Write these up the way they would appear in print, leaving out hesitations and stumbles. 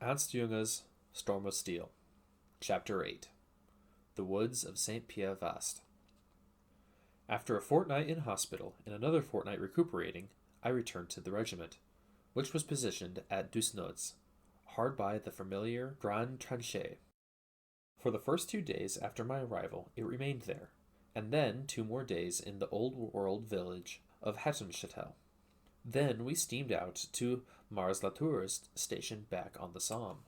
Ernst Jünger's Storm of Steel, Chapter 8, The Woods of St. Pierre Vaast. After a fortnight in hospital and another fortnight recuperating, I returned to the regiment, which was positioned at Dusnods, hard by the familiar Grand Tranchée. For the first 2 days after my arrival, it remained there, and then 2 more days in the old world village of Hattenchâtel. Then we steamed out to Mars-la-Tour's station back on the Somme.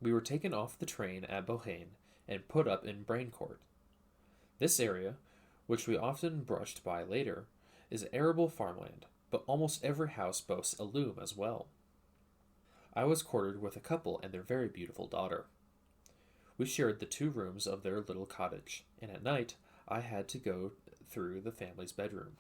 We were taken off the train at Beauhain and put up in Braincourt. This area, which we often brushed by later, is arable farmland, but almost every house boasts a loom as well. I was quartered with a couple and their very beautiful daughter. We shared the 2 rooms of their little cottage, and at night I had to go through the family's bedroom.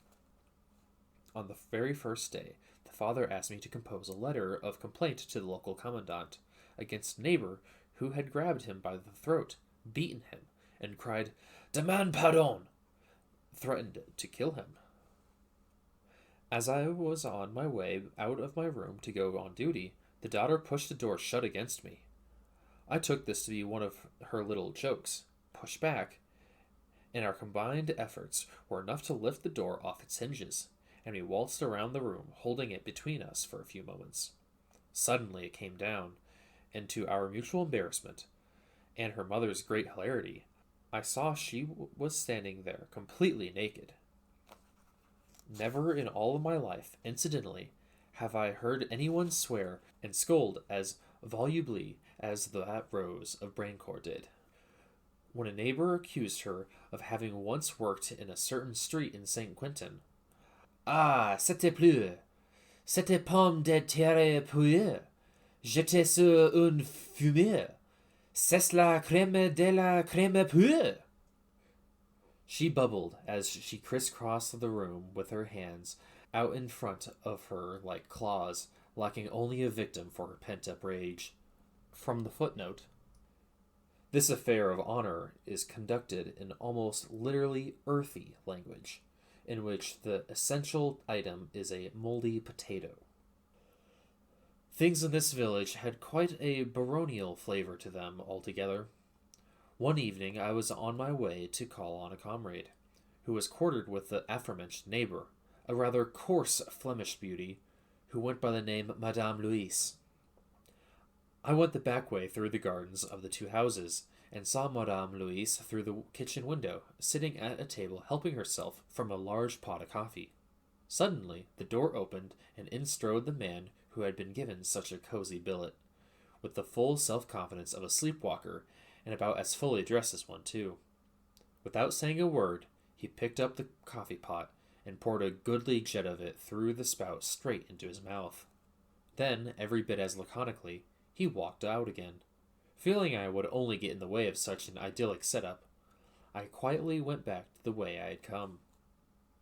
On the very first day, the father asked me to compose a letter of complaint to the local commandant against a neighbor who had grabbed him by the throat, beaten him, and cried, "Demand pardon!" threatened to kill him. As I was on my way out of my room to go on duty, the daughter pushed the door shut against me. I took this to be one of her little jokes, pushed back, and our combined efforts were enough to lift the door off its hinges, and we waltzed around the room, holding it between us for a few moments. Suddenly it came down, and to our mutual embarrassment, and her mother's great hilarity, I saw she was standing there completely naked. Never in all of my life, incidentally, have I heard anyone swear and scold as volubly as that Rose of Braincourt did. When a neighbor accused her of having once worked in a certain street in St. Quentin, "Ah, c'était plus. C'était pomme de terre pouillée. J'étais sur une fumée. C'est la crème de la crème pouillée." She bubbled as she crisscrossed the room with her hands out in front of her like claws, lacking only a victim for her pent-up rage. From the footnote, this affair of honor is conducted in almost literally earthy language, in which the essential item is a moldy potato. Things in this village had quite a baronial flavor to them altogether. One evening I was on my way to call on a comrade, who was quartered with the aforementioned neighbor, a rather coarse Flemish beauty, who went by the name Madame Louise. I went the back way through the gardens of the 2 houses, and saw Madame Louise through the kitchen window, sitting at a table helping herself from a large pot of coffee. Suddenly the door opened, and in strode the man who had been given such a cozy billet, with the full self-confidence of a sleepwalker, and about as fully dressed as one, too. Without saying a word, he picked up the coffee pot and poured a goodly jet of it through the spout straight into his mouth. Then, every bit as laconically, he walked out again. Feeling I would only get in the way of such an idyllic setup, I quietly went back the way I had come.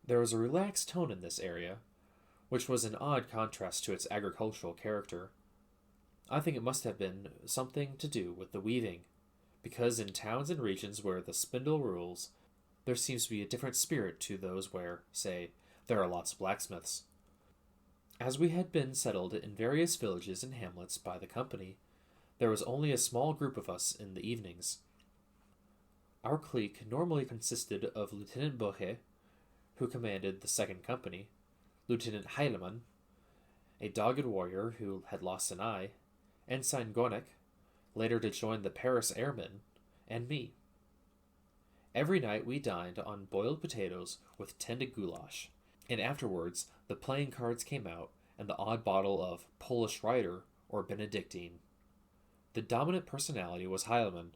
There was a relaxed tone in this area, which was an odd contrast to its agricultural character. I think it must have been something to do with the weaving, because in towns and regions where the spindle rules, there seems to be a different spirit to those where, say, there are lots of blacksmiths. As we had been settled in various villages and hamlets by the company, there was only a small group of us in the evenings. Our clique normally consisted of Lieutenant Boche, who commanded the 2nd Company, Lieutenant Heilemann, a dogged warrior who had lost an eye, Ensign Gonek, later to join the Paris Airmen, and me. Every night we dined on boiled potatoes with tended goulash, and afterwards the playing cards came out and the odd bottle of Polish Rider or Benedictine. The dominant personality was Heilemann,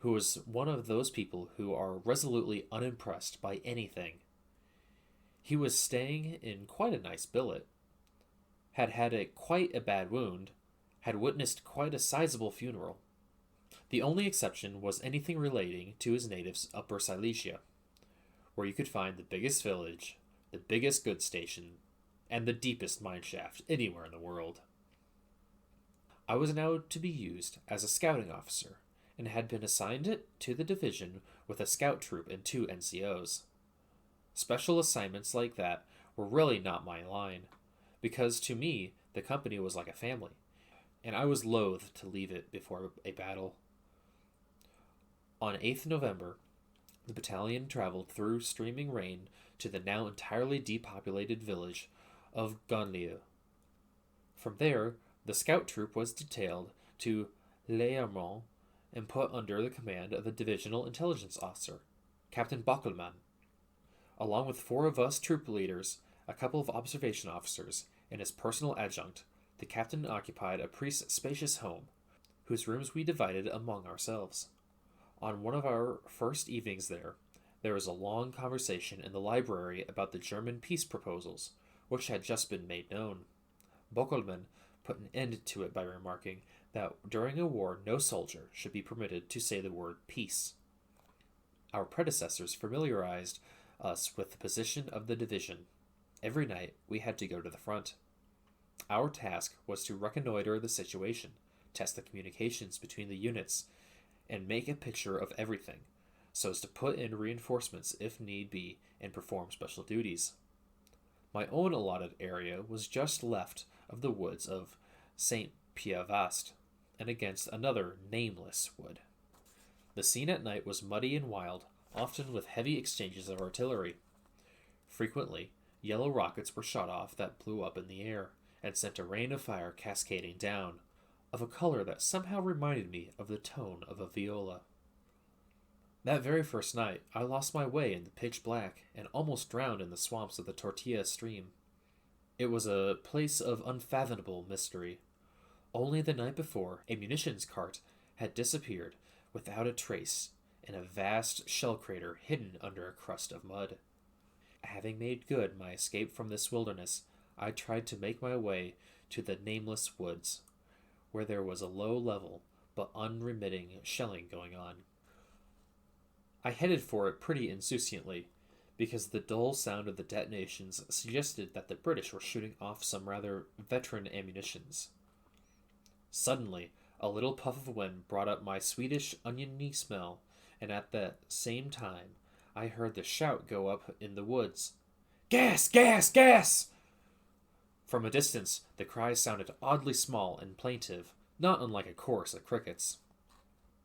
who was one of those people who are resolutely unimpressed by anything. He was staying in quite a nice billet, had had quite a bad wound, had witnessed quite a sizable funeral. The only exception was anything relating to his natives Upper Silesia, where you could find the biggest village, the biggest goods station, and the deepest mine shaft anywhere in the world. I was now to be used as a scouting officer, and had been assigned to the division with a scout troop and 2 NCOs. Special assignments like that were really not my line, because to me the company was like a family. and I was loath to leave it before a battle. On 8th November, the battalion traveled through streaming rain to the now entirely depopulated village of Gonlieu. From there, the scout troop was detailed to Learmont and put under the command of the divisional intelligence officer, Captain Bockelmann. Along with 4 of us troop leaders, a couple of observation officers, and his personal adjutant, the captain occupied a priest's spacious home, whose rooms we divided among ourselves. On one of our first evenings there was a long conversation in the library about the German peace proposals, which had just been made known. Bockelmann put an end to it by remarking that during a war no soldier should be permitted to say the word peace. Our predecessors familiarized us with the position of the division. Every night we had to go to the front. Our task was to reconnoiter the situation, test the communications between the units, and make a picture of everything, so as to put in reinforcements if need be and perform special duties. My own allotted area was just left of the woods of St. Pierre Vaast, and against another nameless wood. The scene at night was muddy and wild, often with heavy exchanges of artillery. Frequently, yellow rockets were shot off that blew up in the air, and sent a rain of fire cascading down, of a color that somehow reminded me of the tone of a viola. That very first night, I lost my way in the pitch black, and almost drowned in the swamps of the Tortilla stream. It was a place of unfathomable mystery. Only the night before, a munitions cart had disappeared without a trace in a vast shell crater hidden under a crust of mud. Having made good my escape from this wilderness, I tried to make my way to the nameless woods, where there was a low level but unremitting shelling going on. I headed for it pretty insouciantly, because the dull sound of the detonations suggested that the British were shooting off some rather veteran ammunitions. Suddenly, a little puff of wind brought up my sweetish oniony smell, and at the same time I heard the shout go up in the woods. "Gas! Gas! Gas!" From a distance, the cry sounded oddly small and plaintive, not unlike a chorus of crickets.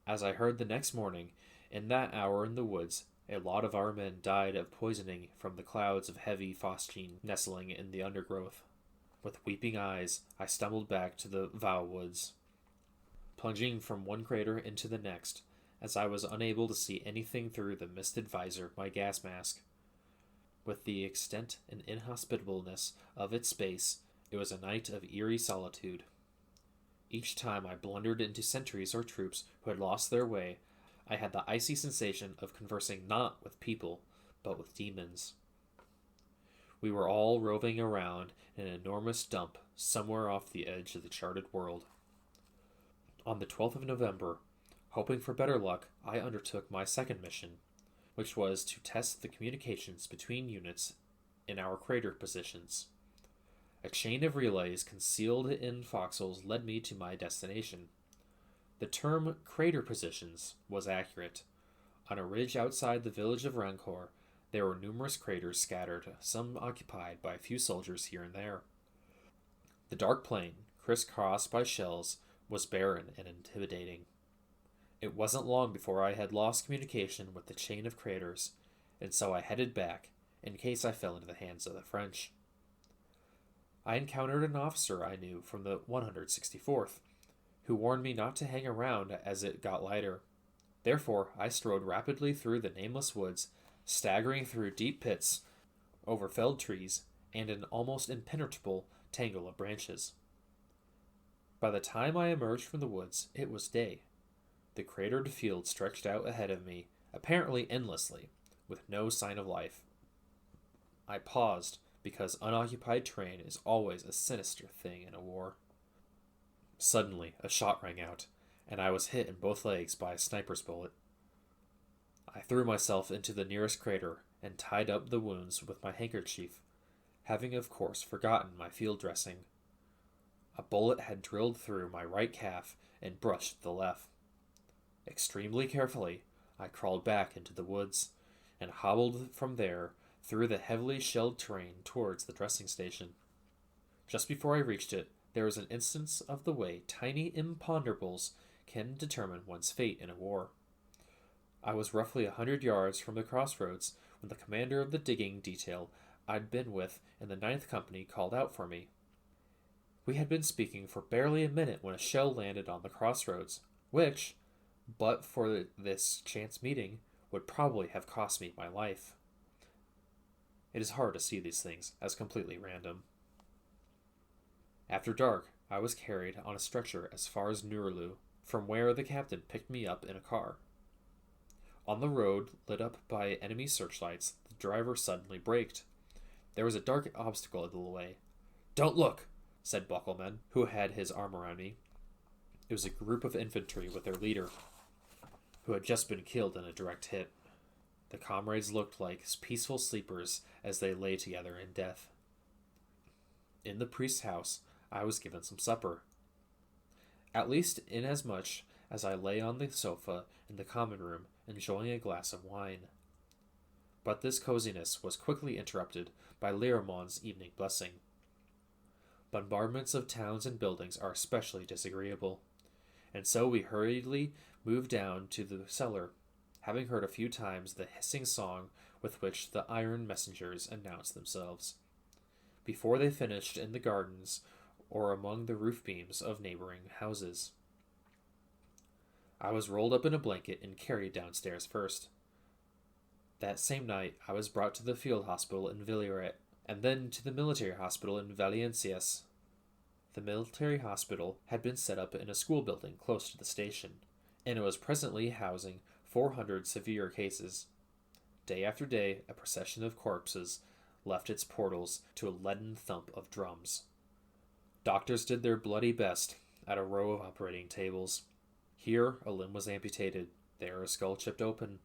As I heard the next morning, in that hour in the woods, a lot of our men died of poisoning from the clouds of heavy phosgene nestling in the undergrowth. With weeping eyes, I stumbled back to the Vaast woods, plunging from one crater into the next, as I was unable to see anything through the misted visor of my gas mask. With the extent and inhospitableness of its space, it was a night of eerie solitude. Each time I blundered into sentries or troops who had lost their way, I had the icy sensation of conversing not with people, but with demons. We were all roving around in an enormous dump somewhere off the edge of the charted world. On the 12th of November, hoping for better luck, I undertook my second mission, which was to test the communications between units in our crater positions. A chain of relays concealed in foxholes led me to my destination. The term crater positions was accurate. On a ridge outside the village of Rancourt, there were numerous craters scattered, some occupied by a few soldiers here and there. The dark plain, crisscrossed by shells, was barren and intimidating. It wasn't long before I had lost communication with the chain of craters, and so I headed back, in case I fell into the hands of the French. I encountered an officer I knew from the 164th, who warned me not to hang around as it got lighter. Therefore, I strode rapidly through the nameless woods, staggering through deep pits, over felled trees, and an almost impenetrable tangle of branches. By the time I emerged from the woods, it was day. The cratered field stretched out ahead of me, apparently endlessly, with no sign of life. I paused, because unoccupied terrain is always a sinister thing in a war. Suddenly, a shot rang out, and I was hit in both legs by a sniper's bullet. I threw myself into the nearest crater and tied up the wounds with my handkerchief, having of course forgotten my field dressing. A bullet had drilled through my right calf and brushed the left. Extremely carefully, I crawled back into the woods, and hobbled from there through the heavily shelled terrain towards the dressing station. Just before I reached it, there was an instance of the way tiny imponderables can determine one's fate in a war. I was roughly 100 yards from the crossroads when the commander of the digging detail I'd been with in the Ninth Company called out for me. We had been speaking for barely a minute when a shell landed on the crossroads, which, but for this chance meeting, would probably have cost me my life. It is hard to see these things as completely random. After dark, I was carried on a stretcher as far as Nurlu, from where the captain picked me up in a car. On the road, lit up by enemy searchlights, the driver suddenly braked. There was a dark obstacle in the way. "Don't look," said Buckleman, who had his arm around me. It was a group of infantry with their leader, who had just been killed in a direct hit. The comrades looked like peaceful sleepers as they lay together in death. In the priest's house, I was given some supper. At least inasmuch as I lay on the sofa in the common room enjoying a glass of wine. But this coziness was quickly interrupted by Lyrimon's evening blessing. Bombardments of towns and buildings are especially disagreeable, and so we hurriedly moved down to the cellar, having heard a few times the hissing song with which the iron messengers announced themselves, before they finished in the gardens or among the roof beams of neighboring houses. I was rolled up in a blanket and carried downstairs first. That same night, I was brought to the field hospital in Villeret, and then to the military hospital in Valenciennes. The military hospital had been set up in a school building close to the station, and it was presently housing 400 severe cases. Day after day, a procession of corpses left its portals to a leaden thump of drums. Doctors did their bloody best at a row of operating tables. Here a limb was amputated, there a skull chipped open,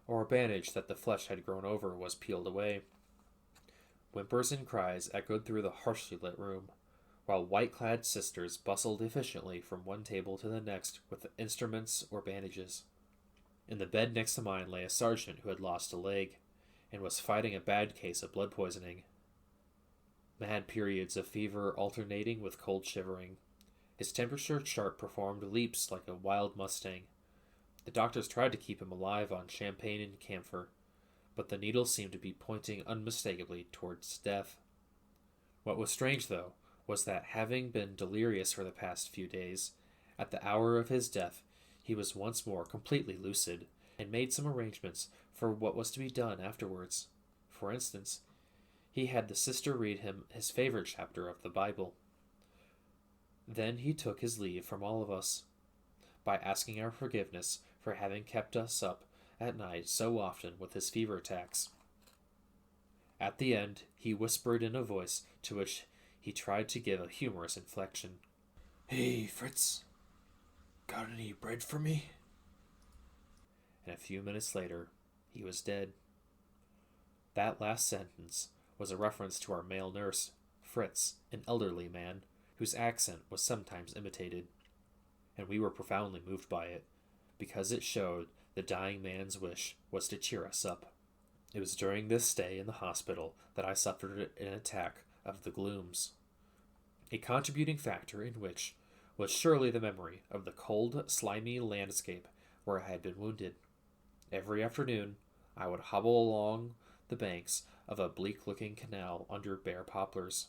or a bandage that the flesh had grown over was peeled away. Whimpers and cries echoed through the harshly lit room, while white-clad sisters bustled efficiently from one table to the next with instruments or bandages. In the bed next to mine lay a sergeant who had lost a leg, and was fighting a bad case of blood poisoning. Mad periods of fever alternating with cold shivering. His temperature chart performed leaps like a wild mustang. The doctors tried to keep him alive on champagne and camphor, but the needle seemed to be pointing unmistakably towards death. What was strange, though, was that, having been delirious for the past few days, at the hour of his death he was once more completely lucid, and made some arrangements for what was to be done afterwards. For instance, he had the sister read him his favorite chapter of the Bible. Then he took his leave from all of us, by asking our forgiveness for having kept us up at night so often with his fever attacks. At the end, he whispered in a voice to which he tried to give a humorous inflection, "Hey, Fritz, got any bread for me?" And a few minutes later, he was dead. That last sentence was a reference to our male nurse, Fritz, an elderly man, whose accent was sometimes imitated, and we were profoundly moved by it, because it showed the dying man's wish was to cheer us up. It was during this stay in the hospital that I suffered an attack of the glooms, a contributing factor in which was surely the memory of the cold, slimy landscape where I had been wounded. Every afternoon, I would hobble along the banks of a bleak-looking canal under bare poplars.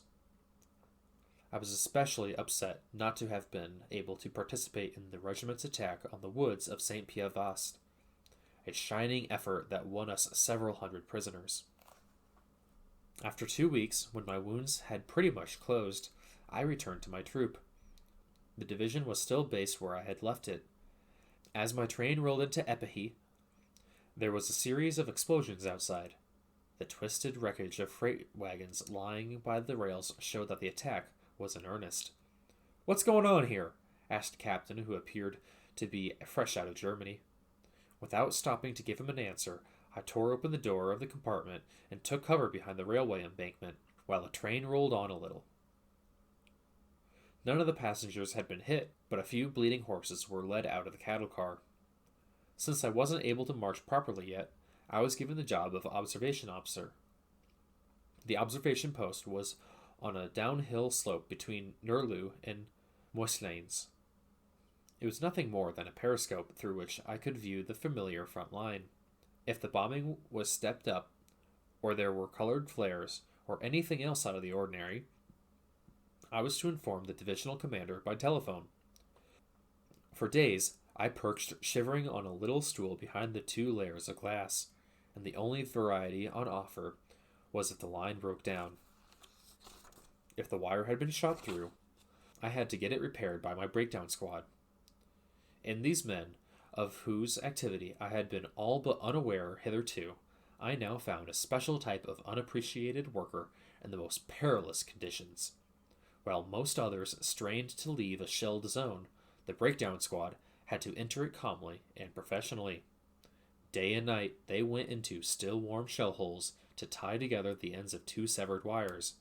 I was especially upset not to have been able to participate in the regiment's attack on the woods of St. Pierre Vaast, a shining effort that won us several hundred prisoners. After 2 weeks, when my wounds had pretty much closed, I returned to my troop. The division was still based where I had left it. As my train rolled into Epinay, there was a series of explosions outside. The twisted wreckage of freight wagons lying by the rails showed that the attack was in earnest. "What's going on here?" asked the captain, who appeared to be fresh out of Germany. Without stopping to give him an answer, I tore open the door of the compartment and took cover behind the railway embankment, while the train rolled on a little. None of the passengers had been hit, but a few bleeding horses were led out of the cattle car. Since I wasn't able to march properly yet, I was given the job of observation officer. The observation post was on a downhill slope between Nurlu and Moislanes. It was nothing more than a periscope through which I could view the familiar front line. If the bombing was stepped up, or there were colored flares, or anything else out of the ordinary, I was to inform the divisional commander by telephone. For days, I perched shivering on a little stool behind the 2 layers of glass, and the only variety on offer was if the line broke down. If the wire had been shot through, I had to get it repaired by my breakdown squad. In these men, of whose activity I had been all but unaware hitherto, I now found a special type of unappreciated worker in the most perilous conditions. While most others strained to leave a shelled zone, the breakdown squad had to enter it calmly and professionally. Day and night they went into still warm shell holes to tie together the ends of 2 severed wires.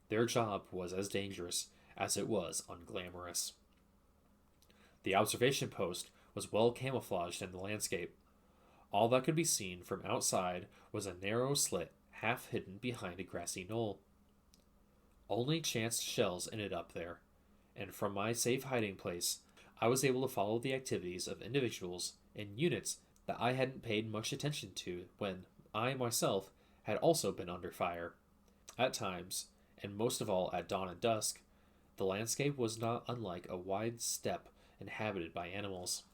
Their job was as dangerous as it was unglamorous. The observation post was well camouflaged in the landscape. All that could be seen from outside was a narrow slit half hidden behind a grassy knoll. Only chance shells ended up there, and from my safe hiding place, I was able to follow the activities of individuals and units that I hadn't paid much attention to when I myself had also been under fire. At times, and most of all at dawn and dusk, the landscape was not unlike a wide steppe inhabited by animals,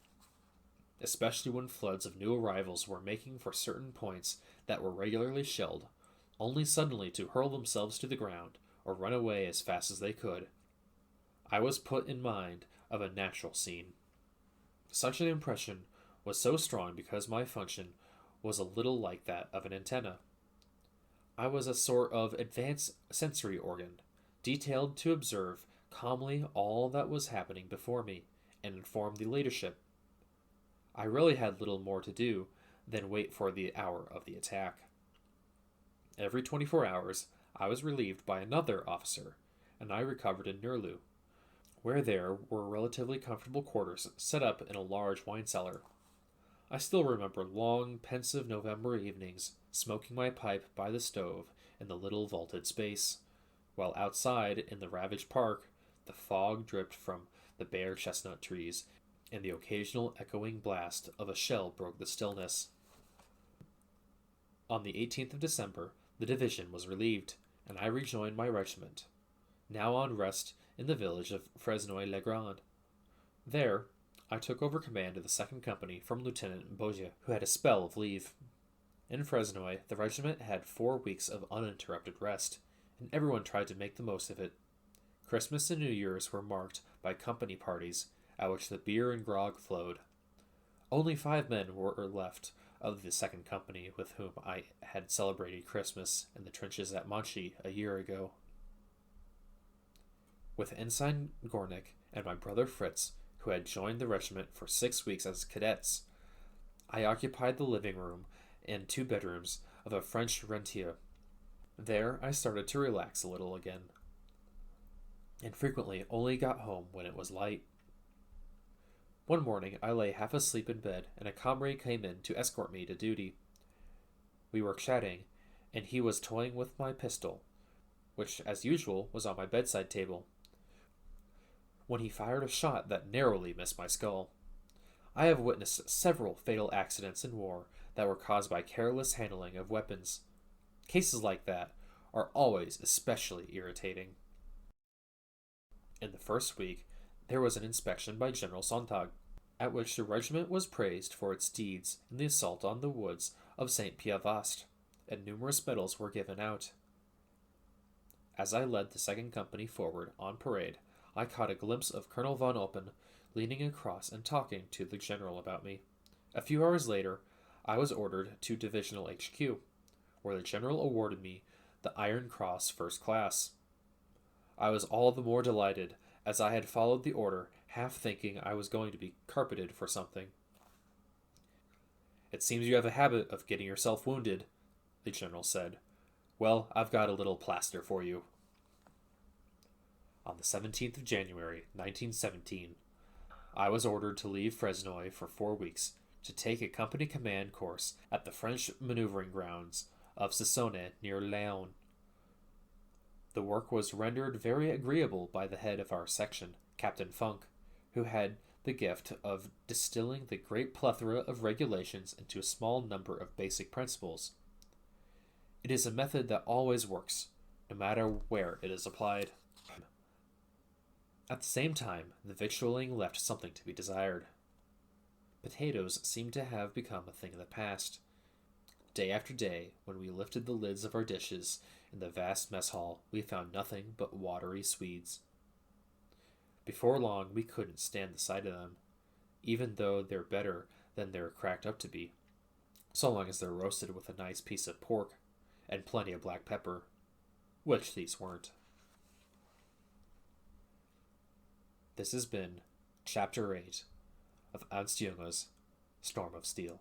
especially when floods of new arrivals were making for certain points that were regularly shelled, only suddenly to hurl themselves to the ground or run away as fast as they could. I was put in mind of a natural scene. Such an impression was so strong because my function was a little like that of an antenna. I was a sort of advanced sensory organ, detailed to observe calmly all that was happening before me and inform the leadership. I really had little more to do than wait for the hour of the attack. Every 24 hours, I was relieved by another officer, and I recovered in Nurlu, where there were relatively comfortable quarters set up in a large wine cellar. I still remember long, pensive November evenings, smoking my pipe by the stove in the little vaulted space, while outside in the ravaged park, the fog dripped from the bare chestnut trees, and the occasional echoing blast of a shell broke the stillness. On the 18th of December, the division was relieved, and I rejoined my regiment, now on rest in the village of Fresnoy-le-Grand. There, I took over command of the 2nd Company from Lieutenant Boje, who had a spell of leave. In Fresnoy, the regiment had 4 weeks of uninterrupted rest, and everyone tried to make the most of it. Christmas and New Year's were marked by company parties, at which the beer and grog flowed. Only 5 men were left of the 2nd Company with whom I had celebrated Christmas in the trenches at Monchy a year ago. With Ensign Gornick and my brother Fritz, who had joined the regiment for 6 weeks as cadets, I occupied the living room and 2 bedrooms of a French rentier. There I started to relax a little again, and frequently only got home when it was light. One morning I lay half asleep in bed, and a comrade came in to escort me to duty. We were chatting, and he was toying with my pistol, which, as usual, was on my bedside table, when he fired a shot that narrowly missed my skull. I have witnessed several fatal accidents in war that were caused by careless handling of weapons. Cases like that are always especially irritating. In the first week, there was an inspection by General Sontag, at which the regiment was praised for its deeds in the assault on the woods of St. Pierre Vaast, and numerous medals were given out. As I led the 2nd Company forward on parade, I caught a glimpse of Colonel von Oppen leaning across and talking to the general about me. A few hours later, I was ordered to Divisional HQ, where the general awarded me the Iron Cross First Class. I was all the more delighted, as I had followed the order, half thinking I was going to be carpeted for something. "It seems you have a habit of getting yourself wounded," the general said. "Well, I've got a little plaster for you." On the 17th of January, 1917, I was ordered to leave Fresnoy for 4 weeks to take a company command course at the French maneuvering grounds of Sissonne near Laon. The work was rendered very agreeable by the head of our section, Captain Funk, who had the gift of distilling the great plethora of regulations into a small number of basic principles. It is a method that always works, no matter where it is applied. At the same time, the victualling left something to be desired. Potatoes seemed to have become a thing of the past. Day after day, when we lifted the lids of our dishes in the vast mess hall, we found nothing but watery Swedes. Before long, we couldn't stand the sight of them, even though they're better than they're cracked up to be, so long as they're roasted with a nice piece of pork and plenty of black pepper, which these weren't. This has been Chapter 8 of Ernst Jünger's Storm of Steel.